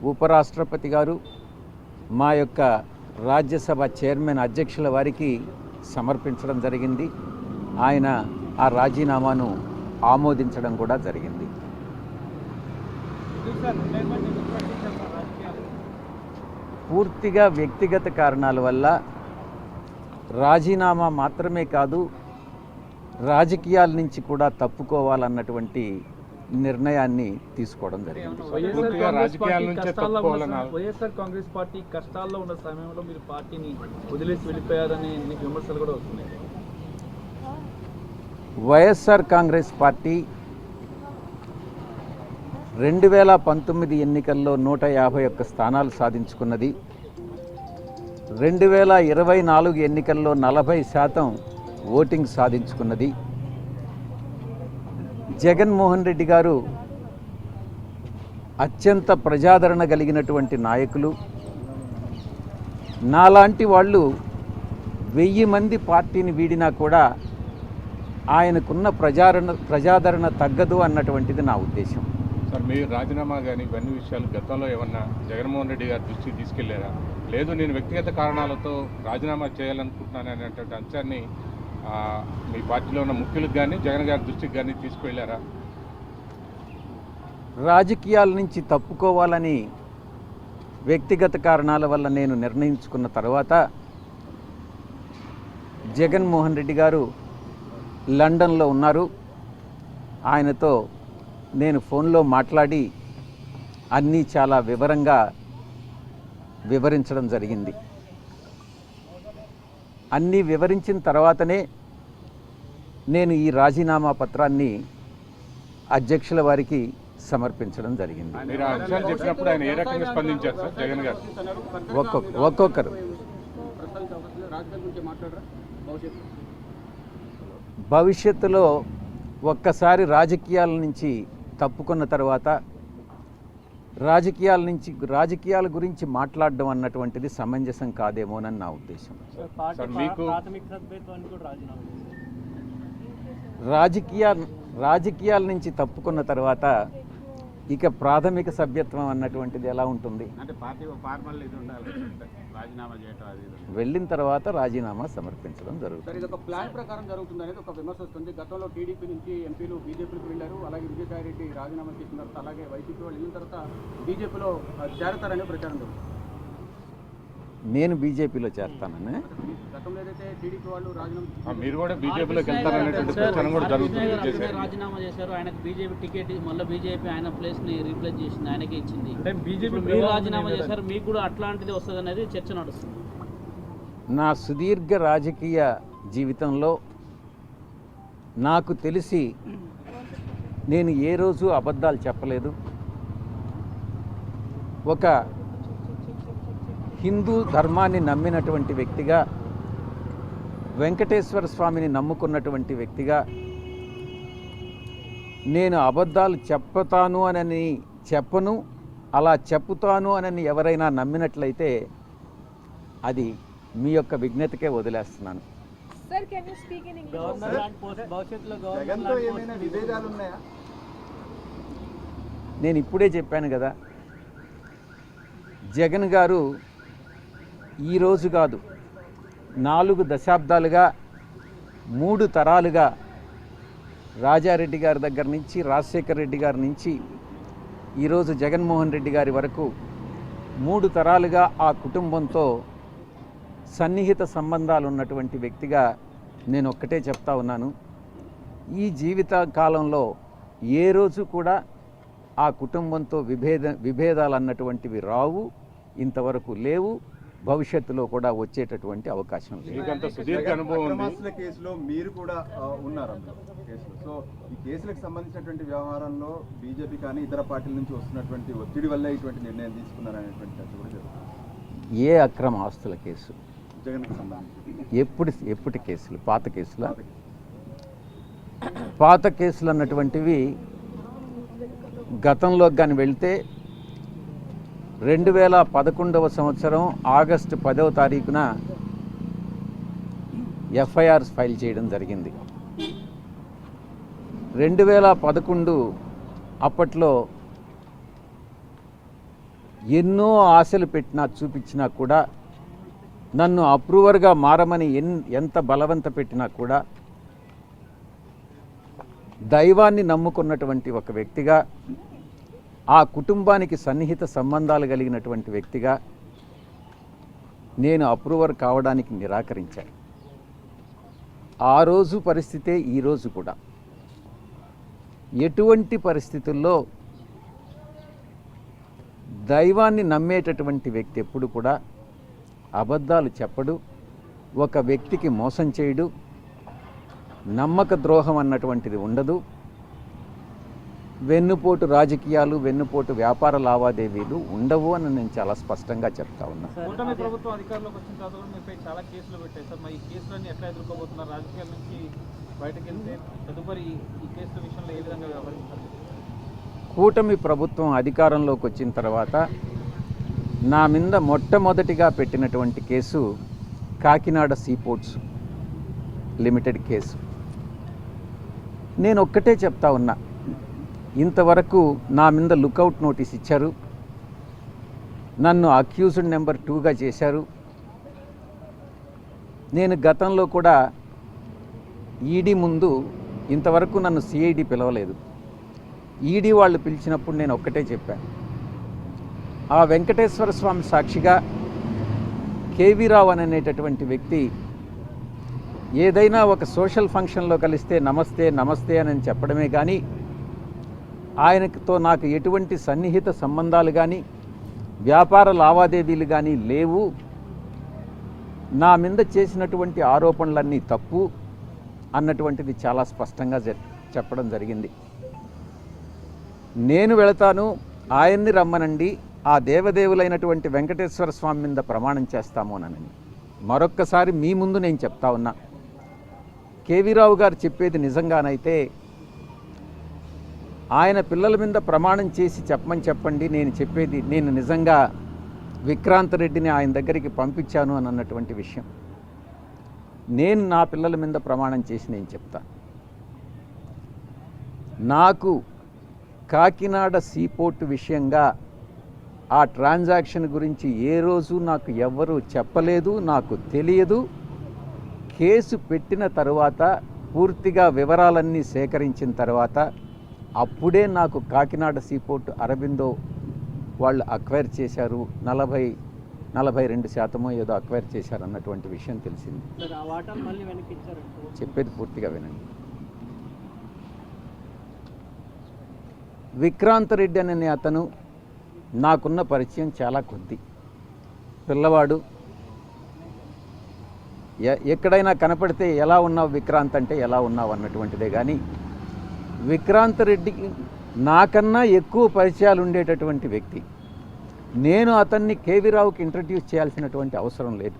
ఉపరాష్ట్రపతి గారు, మా యొక్క రాజ్యసభ చైర్మన్ అధ్యక్షుల వారికి సమర్పించడం జరిగింది. ఆయన ఆ రాజీనామాను ఆమోదించడం కూడా జరిగింది. పూర్తిగా వ్యక్తిగత కారణాల వల్ల రాజీనామా మాత్రమే కాదు, రాజకీయాల నుంచి కూడా తప్పుకోవాలన్నటువంటి నిర్ణయాన్ని తీసుకోవడం జరిగింది. వైఎస్ఆర్ కాంగ్రెస్ పార్టీ కష్టాల్లో ఉన్న సమయంలో మీరు పార్టీని వదిలేసి వెళ్ళిపోయారనే విమర్శలు కూడా వస్తున్నాయి. వైఎస్ఆర్ కాంగ్రెస్ పార్టీ 2019 ఎన్నికల్లో 151 స్థానాలు సాధించుకున్నది. 2024 ఎన్నికల్లో 40% ఓటింగ్ సాధించుకున్నది. జగన్మోహన్ రెడ్డి గారు అత్యంత ప్రజాదరణ కలిగినటువంటి నాయకులు. నాలాంటి వాళ్ళు 1000 మంది పార్టీని వీడినా కూడా ఆయనకున్న ప్రజాదరణ తగ్గదు అన్నటువంటిది నా ఉద్దేశం. సార్, మీరు రాజీనామా కానీ ఇవన్నీ విషయాలు గతంలో ఏమన్నా జగన్మోహన్ రెడ్డి గారి దృష్టికి తీసుకెళ్లారా? లేదు నేను వ్యక్తిగత కారణాలతో రాజీనామా చేయాలనుకుంటున్నాను అనేటువంటి అంశాన్ని మీ పార్టీలో ఉన్న ముఖ్యులకు కానీ జగన్ గారి దృష్టికి కానీ తీసుకువెళ్ళారా? రాజకీయాల నుంచి తప్పుకోవాలని వ్యక్తిగత కారణాల వల్ల నేను నిర్ణయించుకున్న తర్వాత జగన్మోహన్ రెడ్డి గారు లండన్లో ఉన్నారు. ఆయనతో నేను ఫోన్లో మాట్లాడి అన్నీ చాలా వివరంగా వివరించడం జరిగింది. అన్నీ వివరించిన తర్వాతనే నేను ఈ రాజీనామా పత్రాన్ని అధ్యక్షుల వారికి సమర్పించడం జరిగింది. ఒక్కొక్కరు భవిష్యత్తులో ఒక్కసారి రాజకీయాల నుంచి తప్పుకున్న తర్వాత రాజకీయాల గురించి మాట్లాడడం అన్నటువంటిది సమంజసం కాదేమోనని నా ఉద్దేశం. రాజకీయాల నుంచి తప్పుకున్న తర్వాత ఇక ప్రాథమిక సభ్యత్వం అన్నటువంటిది ఎలా ఉంటుంది? వెళ్ళిన తర్వాత రాజీనామా సమర్పించడం జరుగుతుంది. ప్లాన్ ప్రకారం జరుగుతుంది అనేది ఒక విమర్శ వస్తుంది. గతంలో టీడీపీ నుంచి ఎంపీలు బీజేపీకి వెళ్ళారు. అలాగే విజయసాయి రెడ్డి రాజీనామా చేసిన తర్వాత అలాగే వైసీపీ వాళ్ళు వెళ్ళిన తర్వాత బీజేపీలో చేరతారనే ప్రచారం జరుగుతుంది. నేను బీజేపీలో చేరతానని గతంలో ఏదైతే టీడీపీ వాళ్ళు రాజీనామా చేశారు, ఆయనకు బీజేపీ టికెట్ మళ్ళీ బీజేపీ ఆయన ప్లేస్ ని రీప్లేస్ చేసింది, ఆయనకే ఇచ్చింది. మీరు రాజీనామా చేశారు, మీకు కూడా అట్లాంటిది వస్తుంది అనేది చర్చ నడుస్తుంది. నా సుదీర్ఘ రాజకీయ జీవితంలో నాకు తెలిసి నేను ఏ రోజు అబద్ధాలు చెప్పలేదు. ఒక హిందూ ధర్మాన్ని నమ్మినటువంటి వ్యక్తిగా, వెంకటేశ్వర స్వామిని నమ్ముకున్నటువంటి వ్యక్తిగా నేను అబద్ధాలు చెప్పుతాను అని చెప్పను. అలా చెప్పుతాను అని ఎవరైనా నమ్మినట్లయితే అది మీ యొక్క విజ్ఞతకే వదిలేస్తున్నాను. నేను ఇప్పుడే చెప్పాను కదా, జగన్ గారు ఈరోజు కాదు 4 దశాబ్దాలుగా 3 తరాలుగా రాజారెడ్డి గారి దగ్గర నుంచి, రాజశేఖర రెడ్డి గారి నుంచి ఈరోజు జగన్మోహన్ రెడ్డి గారి వరకు 3 తరాలుగా ఆ కుటుంబంతో సన్నిహిత సంబంధాలు ఉన్నటువంటి వ్యక్తిగా నేను ఒక్కటే చెప్తా ఉన్నాను. ఈ జీవిత కాలంలో ఏ రోజు కూడా ఆ కుటుంబంతో విభేదాలు అన్నటువంటివి రావు, ఇంతవరకు లేవు, భవిష్యత్తులో కూడా వచ్చేటటువంటి అవకాశం లేదు. సుదీర్ఘ అనుభవం కేసులో మీరు కూడా ఉన్నారు కేసులో. సో ఈ కేసులకు సంబంధించినటువంటి వ్యవహారంలో బీజేపీ కానీ ఇతర పార్టీల నుంచి వస్తున్నటువంటి ఒత్తిడి వల్ల ఇటువంటి నిర్ణయం తీసుకున్నారనేటువంటి చర్చ కూడా జరుగుతుంది. ఏ అక్రమ ఆస్తుల కేసు? జగన్కి సంబంధించి ఎప్పటి కేసులు? పాత కేసులు అన్నటువంటివి గతంలోకి కానీ వెళ్తే 2011వ సంవత్సరం ఆగస్టు 10వ తారీఖున ఎఫ్ఐఆర్స్ ఫైల్ చేయడం జరిగింది. 2011 అప్పట్లో ఎన్నో ఆశలు పెట్టినా చూపించినా కూడా, నన్ను అప్రూవర్గా మారమని ఎంత బలవంత పెట్టినా కూడా, దైవాన్ని నమ్ముకున్నటువంటి ఒక వ్యక్తిగా, ఆ కుటుంబానికి సన్నిహిత సంబంధాలు కలిగినటువంటి వ్యక్తిగా నేను అప్రూవర్ కావడానికి నిరాకరించాను. ఆ రోజు పరిస్థితే ఈరోజు కూడా. ఎటువంటి పరిస్థితుల్లో దైవాన్ని నమ్మేటటువంటి వ్యక్తి ఎప్పుడు కూడా అబద్ధాలు చెప్పడు, ఒక వ్యక్తికి మోసం చేయడు, నమ్మక ద్రోహం అన్నటువంటిది ఉండదు, వెన్నుపోటు రాజకీయాలు, వెన్నుపోటు వ్యాపార లావాదేవీలు ఉండవు అని నేను చాలా స్పష్టంగా చెప్తా ఉన్నా. కూటమి ప్రభుత్వం అధికారంలోకి వచ్చిన తర్వాత కూడా మీపై చాలా కేసులు పెట్టాయి సార్. మరి ఈ కేసులన్నీ ఎట్లా ఎదుర్కోబోతున్నారు? రాజకీయాల నుంచి బయటకు వెళ్తే తదుపరి ఈ కేసుల విషయంలో ఏ విధంగా వ్యవహరిస్తారు? కూటమి ప్రభుత్వం అధికారంలోకి వచ్చిన తర్వాత నా మీద మొట్టమొదటిగా పెట్టినటువంటి case Kakinada seaports limited case. నేను ఒక్కటే చెప్తా ఉన్నా, ఇంతవరకు నా మీద లుకౌట్ నోటీస్ ఇచ్చారు, నన్ను అక్యూజ్డ్ నెంబర్ 2గా చేశారు. నేను గతంలో కూడా ఈడీ ముందు ఇంతవరకు నన్ను సిఐడి పిలవలేదు. ఈడీ వాళ్ళు పిలిచినప్పుడు నేను ఒక్కటే చెప్పాను, ఆ వెంకటేశ్వర స్వామి సాక్షిగా కేవీ రావు అనేటటువంటి వ్యక్తి ఏదైనా ఒక సోషల్ ఫంక్షన్లో కలిస్తే నమస్తే నమస్తే అని చెప్పడమే కానీ, ఆయనతో నాకు ఎటువంటి సన్నిహిత సంబంధాలు కానీ వ్యాపార లావాదేవీలు కానీ లేవు, నా మీద చేసినటువంటి ఆరోపణలన్నీ తప్పు అన్నటువంటిది చాలా స్పష్టంగా చెప్పడం జరిగింది. నేను వెళతాను, ఆయన్ని రమ్మనండి, ఆ దేవదేవులైనటువంటి వెంకటేశ్వర స్వామి మీద ప్రమాణం చేస్తాము అని మరొక్కసారి మీ ముందు నేను చెప్తా ఉన్నా. కేవీ రావు గారు చెప్పేది నిజంగానైతే ఆయన పిల్లల మీద ప్రమాణం చేసి చెప్పమని చెప్పండి, నేను చెప్పేది నేను నిజంగా విక్రాంత్ రెడ్డిని ఆయన దగ్గరికి పంపించాను అని అన్నటువంటి విషయం నేను నా పిల్లల మీద ప్రమాణం చేసి నేను చెప్తాను. నాకు కాకినాడ సీపోర్ట్ విషయంగా ఆ ట్రాన్సాక్షన్ గురించి ఏ రోజు నాకు ఎవ్వరూ చెప్పలేదు, నాకు తెలియదు. కేసు పెట్టిన తర్వాత పూర్తిగా వివరాలన్నీ సేకరించిన తర్వాత అప్పుడే నాకు కాకినాడ సీపోర్ట్ అరబిందో వాళ్ళు అక్వైర్ చేశారు, 42% ఏదో అక్వైర్ చేశారు అన్నటువంటి విషయం తెలిసింది. చెప్పేది పూర్తిగా వినండి. విక్రాంత్ రెడ్డి అనే అతను నాకున్న పరిచయం చాలా కొద్ది, పిల్లవాడు. ఎక్కడైనా కనపడితే ఎలా ఉన్నావు విక్రాంత్ అంటే ఎలా ఉన్నావు అన్నటువంటిదే కానీ, విక్రాంత్ రెడ్డికి నాకన్నా ఎక్కువ పరిచయాలు ఉండేటటువంటి వ్యక్తి. నేను అతన్ని కేవీ రావుకి ఇంట్రడ్యూస్ చేయాల్సినటువంటి అవసరం లేదు.